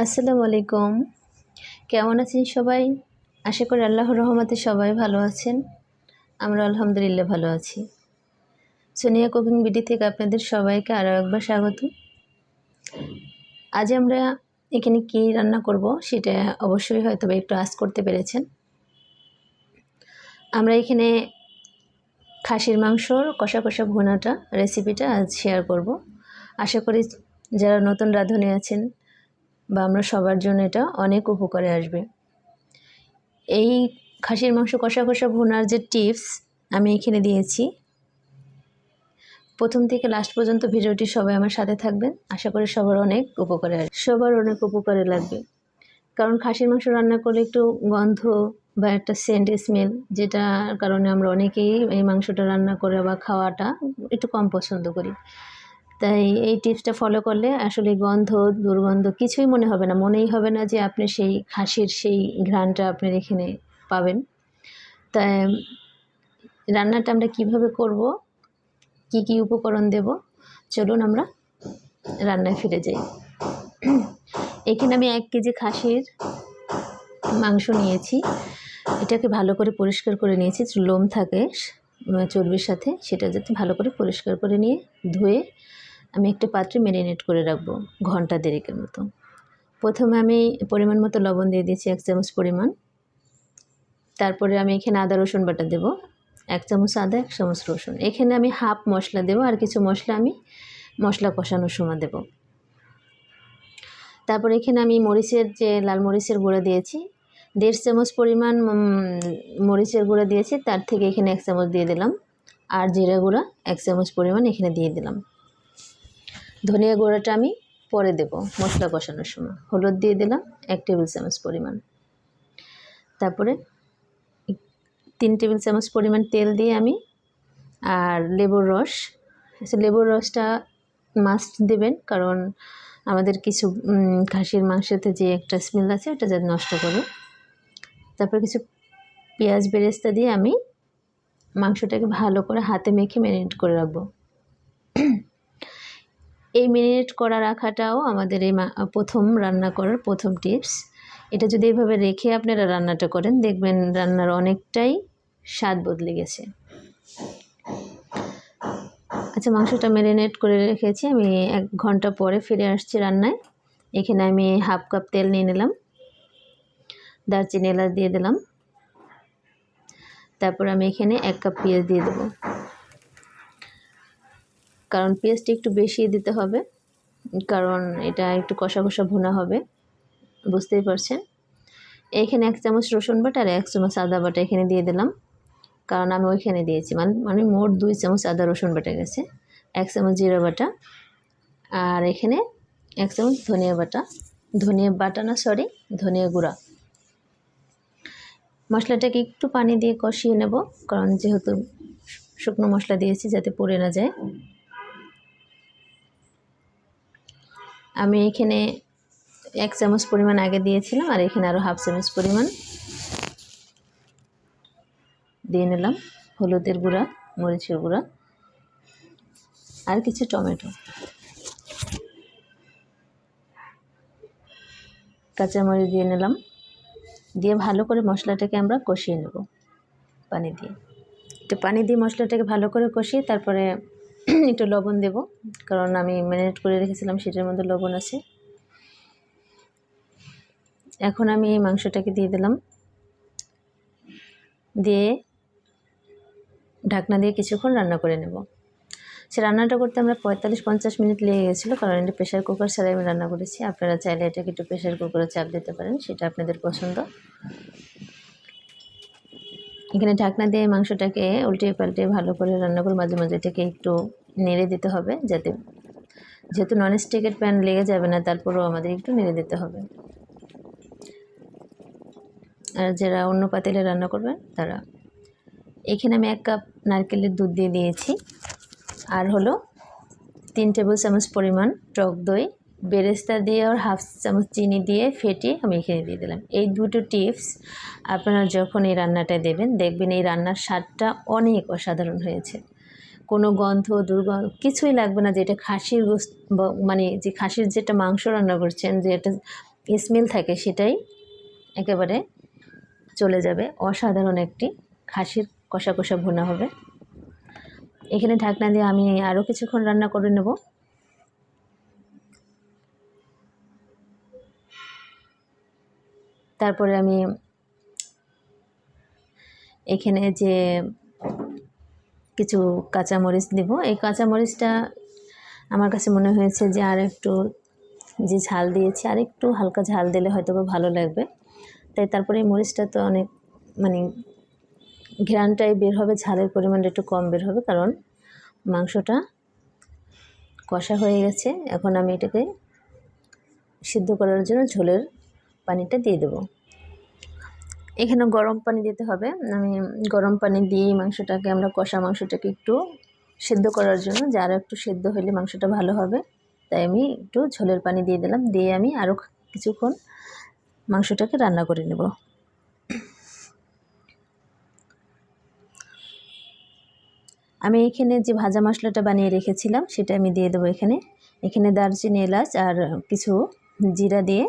আসসালামু আলাইকুম। কেমন আছেন সবাই? আশা করি আল্লাহর রহমতে সবাই ভালো আছেন। আমরা আলহামদুলিল্লাহ ভালো আছি। সোনিয়া কুকিং বিডি থেকে আপনাদের সবাইকে আরও একবার স্বাগত। আজ আমরা এখানে কি রান্না করব সেটা অবশ্যই হয়তো একটু আঁচ করতে পেরেছেন। আমরা এখানে খাসির মাংসর কষা কষা ভুনাটা রেসিপিটা আজ শেয়ার করব। আশা করি যারা নতুন রাঁধুনি আছেন বা আমরা সবার জন্য এটা অনেক উপকারে আসবে। এই খাসির মাংস কষা কষা ভুনার যে টিপস আমি এখানে দিয়েছি, প্রথম থেকে লাস্ট পর্যন্ত ভিডিওটি সবাই আমার সাথে থাকবেন। আশা করি সবার অনেক উপকারে লাগবে। কারণ খাসির মাংস রান্না করলে একটু গন্ধ বা একটা সেন্ট স্মেল, যেটার কারণে আমরা অনেকেই এই মাংসটা রান্না করে বা খাওয়াটা একটু কম পছন্দ করি। তাই এই টিপসটা ফলো করলে আসলে গন্ধ দুর্গন্ধ কিছুই মনেই হবে না যে আপনি সেই খাসির সেই ঘ্রাণটা আপনার এখানে পাবেন। তাই রান্নাটা আমরা কিভাবে করব, কি কি উপকরণ দেব, চলুন আমরা রান্নায় ফিরে যাই। এখানে আমি 1 কেজি খাসির মাংস নিয়েছি। এটাকে ভালো করে পরিষ্কার করে নিয়েছি, লোম থাকে চর্বির সাথে, সেটা যাতে ভালো করে পরিষ্কার করে নিয়ে ধুয়ে আমি একটা পাত্রে ম্যারিনেট করে রাখবো ঘন্টা দেড়েকের মতো। প্রথমে আমি পরিমাণ মতো লবণ দিয়ে দিয়েছি 1 চামচ পরিমাণ। তারপরে আমি এখানে আদা রসুন বাটা দেব, 1 চামচ আদা 1 চামচ রসুন। এখানে আমি হাফ মশলা দেব, আর কিছু মশলা আমি মশলা কষানোর সময় দেব। তারপর এখানে আমি লাল মরিচের গুঁড়া দিয়েছি, 1.5 চামচ পরিমাণ মরিচের গুঁড়া দিয়েছি, তার থেকে এখানে 1 চামচ দিয়ে দিলাম। আর জিরা গুঁড়া 1 চামচ পরিমাণ এখানে দিয়ে দিলাম। ধনিয়া গুঁড়াটা আমি পরে দেব মশলা কষানোর সময়। হলুদ দিয়ে দিলাম 1 টেবিল চামচ পরিমাণ। তারপরে 3 টেবিল চামচ পরিমাণ তেল দিয়ে আমি আর লেবুর রসটা মাস্ট দেবেন, কারণ আমাদের কিছু খাসির মাংসতে যে একটা স্মেল আছে ওটা যাতে নষ্ট করে। তারপর কিছু পেঁয়াজ বেরেস্তা দিয়ে আমি মাংসটাকে ভালো করে হাতে মেখে ম্যারিনেট করে রাখবো। এই ম্যারিনেট করা রাখাটাও আমাদের এই প্রথম রান্না করার প্রথম টিপস। এটা যদি এইভাবে রেখে আপনারা রান্নাটা করেন, দেখবেন রান্নার অনেকটাই স্বাদ বদলে গেছে। আচ্ছা, মাংসটা ম্যারিনেট করে রেখেছি, আমি 1 ঘন্টা পরে ফিরে আসছি রান্নায়। এখানে আমি হাফ কাপ তেল নিয়ে নিলাম, দারচিনি এলাচ দিয়ে দিলাম। তারপর আমি এখানে 1 কাপ পেঁয়াজ দিয়ে দেব, কারণ পেঁয়াজটা একটু বেশি দিতে হবে, কারণ এটা একটু কষা কষা ভুনা হবে, বুঝতেই পারছেন। এখানে 1 চামচ রসুন বাটা আর 1 চামচ আদা বাটা এখানে দিয়ে দিলাম, কারণ আমি ওইখানে দিয়েছি, মানে মোট 2 চামচ আদা রসুন বাটা গেছে। 1 চামচ জিরা বাটা, আর এখানে 1 চামচ ধনিয়া গুঁড়া। মশলাটাকে একটু পানি দিয়ে কষিয়ে নেব, কারণ যেহেতু শুকনো মশলা দিয়েছি যাতে পুড়ে না যায়। আমি এখানে 1 চামচ পরিমাণ আগে দিয়েছিলাম, আর এখানে আরও হাফ চামচ পরিমাণ দিয়ে নিলাম হলুদের গুঁড়া, মরিচের গুঁড়া, আর কিছু টমেটো, কাঁচামরিচ দিয়ে নিলাম। দিয়ে ভালো করে মশলাটাকে আমরা কষিয়ে নেব পানি দিয়ে। একটু পানি দিয়ে মশলাটাকে ভালো করে কষিয়ে তারপরে একটু লবণ দেব, কারণ আমি ম্যারিনেট করে রেখেছিলাম সেটার মধ্যে লবণ আছে। এখন আমি এই মাংসটাকে দিয়ে দিলাম, দিয়ে ঢাকনা দিয়ে কিছুক্ষণ রান্না করে নেব। সে রান্নাটা করতে আমরা 45-50 মিনিট লেগে গেছিলো, কারণ এটা প্রেশার কুকার ছাড়াই আমি রান্না করেছি। আপনারা চাইলে এটাকে একটু প্রেশার কুকারে চাপ দিতে পারেন, সেটা আপনাদের পছন্দ। এখানে ঢাকনা দিয়ে মাংসটাকে উল্টে পাল্টে ভালো করে রান্না করে মাঝে মাঝে এটাকে একটু নেড়ে দিতে হবে, যেহেতু ননস্টিকের প্যান লেগে যাবে না, তারপরেও আমাদের একটু নেড়ে দিতে হবে। আর যারা অন্য পাতিলে রান্না করবেন তারা। এখানে আমি 1 কাপ নারকেলের দুধ দিয়ে দিয়েছি, আর হলো 3 টেবিল চামচ পরিমাণ টক দই, বেরেস্তা দিয়ে আর হাফ চামচ চিনি দিয়ে ফেটিয়ে আমি এখানে দিয়ে দিলাম। এই দুটো টিপস আপনারা যখন এই রান্নাটা দেবেন, দেখবেন এই রান্নার স্বাদটা অনেক অসাধারণ হয়েছে। কোনো গন্ধ দুর্গন্ধ কিছুই লাগবে না, যে এটা খাসির মানে যে খাসির যেটা মাংস রান্না করছেন, যে এটা স্মেল থাকে সেটাই একেবারে চলে যাবে। অসাধারণ একটি খাসির কষা কষা ভুনা হবে। এখানে ঢাকনা দিয়ে আমি আরও কিছুক্ষণ রান্না করে নেব। তারপরে আমি এখানে যে কিছু কাঁচামরিচ দেব। এই কাঁচামরিচটা আমার কাছে মনে হয়েছে যে আর একটু যে ঝাল দিয়েছি আর একটু হালকা ঝাল দিলে হয়তো ভালো লাগবে, তাই তারপরে এই মরিচটা তো অনেক মানে ঘ্রাণটাই বের হবে, ঝালের পরিমাণটা একটু কম বের হবে, কারণ মাংসটা কষা হয়ে গেছে। এখন আমি এটাকে সিদ্ধ করার জন্য ঝোলের পানিটা দিয়ে দেব। এখানে গরম পানি দিতে হবে। আমি গরম পানি দিয়ে মাংসটাকে আমরা কষা মাংসটাকে একটু সিদ্ধ করার জন্য, যে আরও একটু সিদ্ধ হলে মাংসটা ভালো হবে, তাই আমি একটু ঝোলের পানি দিয়ে দিলাম। দিয়ে আমি আরও কিছুক্ষণ মাংসটাকে রান্না করে নেব। আমি এখানে যে ভাজা মশলাটা বানিয়ে রেখেছিলাম সেটা আমি দিয়ে দেবো এখানে দারচিনি, এলাচ আর কিছু জিরা দিয়ে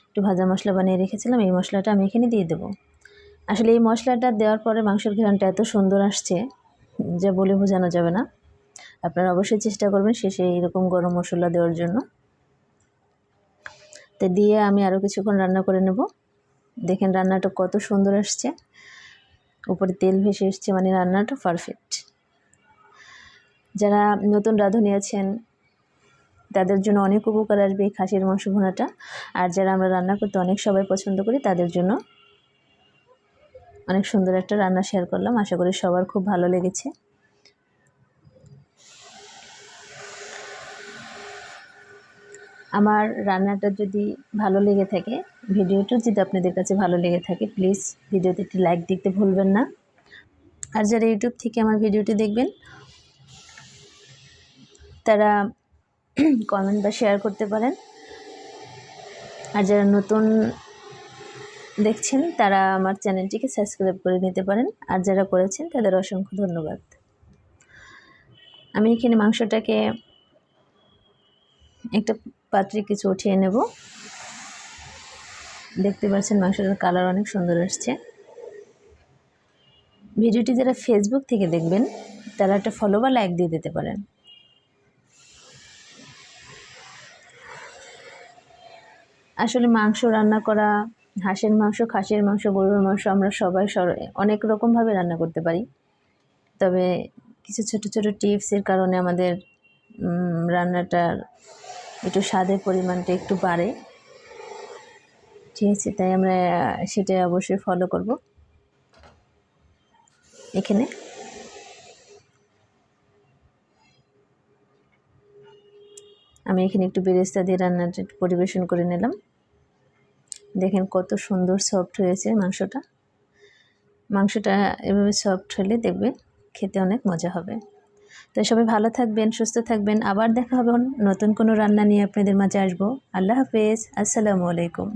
একটু ভাজা মশলা বানিয়ে রেখেছিলাম, এই মশলাটা আমি এখানে দিয়ে দেবো। আসলে এই মশলাটা দেওয়ার পরে মাংসের ঘ্রাণটা এত সুন্দর আসছে যা বলে বোঝানো যাবে না। আপনারা অবশ্যই চেষ্টা করবেন শেষে এরকম গরম মশলা দেওয়ার জন্য। তো দিয়ে আমি আরও কিছুক্ষণ রান্না করে নেব। দেখেন রান্নাটা কত সুন্দর আসছে, উপরে তেল ভেসে এসছে, মানে রান্নাটা পারফেক্ট। যারা নতুন রাঁধুনি আছেন তাদের জন্য অনেক উপকার আসবে এই খাসির মাংস ভুনাটা। আর যারা আমরা রান্না করতে অনেক সবাই পছন্দ করি তাদের জন্য অনেক সুন্দর একটা রান্না শেয়ার করলাম। আশা করি সবার খুব ভালো লেগেছে। আমার রান্নাটা যদি ভালো লেগে থাকে, ভিডিওটা যদি আপনাদের কাছে ভালো লেগে থাকে, প্লিজ ভিডিওতে একটি লাইক দিতে ভুলবেন না। আর যারা ইউটিউব থেকে আমার ভিডিওটি দেখবেন তারা কমেন্ট বা শেয়ার করতে পারেন। আর যারা নতুন দেখছেন তারা আমার চ্যানেলটিকে সাবস্ক্রাইব করে নিতে পারেন। আর যারা করেছেন তাদের অসংখ্য ধন্যবাদ। আমি এখানে মাংসটাকে একটা পাত্রে কিছু উঠিয়ে নেব। দেখতে পাচ্ছেন মাংসটার কালার অনেক সুন্দর আসছে। ভিডিওটি যারা ফেসবুক থেকে দেখবেন তারা একটা ফলো বা লাইক দিয়ে দিতে পারেন। আসলে মাংস রান্না করা, হাঁসের মাংস, খাসির মাংস, গরুর মাংস আমরা সবাই অনেক রকমভাবে রান্না করতে পারি। তবে কিছু ছোট ছোট টিপসের কারণে আমাদের রান্নাটার একটু স্বাদের পরিমাণটা একটু বাড়ে, ঠিক আছে? তাই আমরা সেটা অবশ্যই ফলো করব। এখানে আমি একটু বেরেস্তা দিয়ে রান্নাটা পরিবেশন করে নিলাম। দেখেন কত সুন্দর সফট হয়েছে মাংসটা এভাবে সফট হলে দেখবে খেতে অনেক মজা হবে। তো সবাই ভালো থাকবেন, সুস্থ থাকবেন। আবার দেখা হবে নতুন কোনো রান্না নিয়ে আপনাদের মাঝে আসবো। আল্লাহ হাফেজ, আসসালামু আলাইকুম।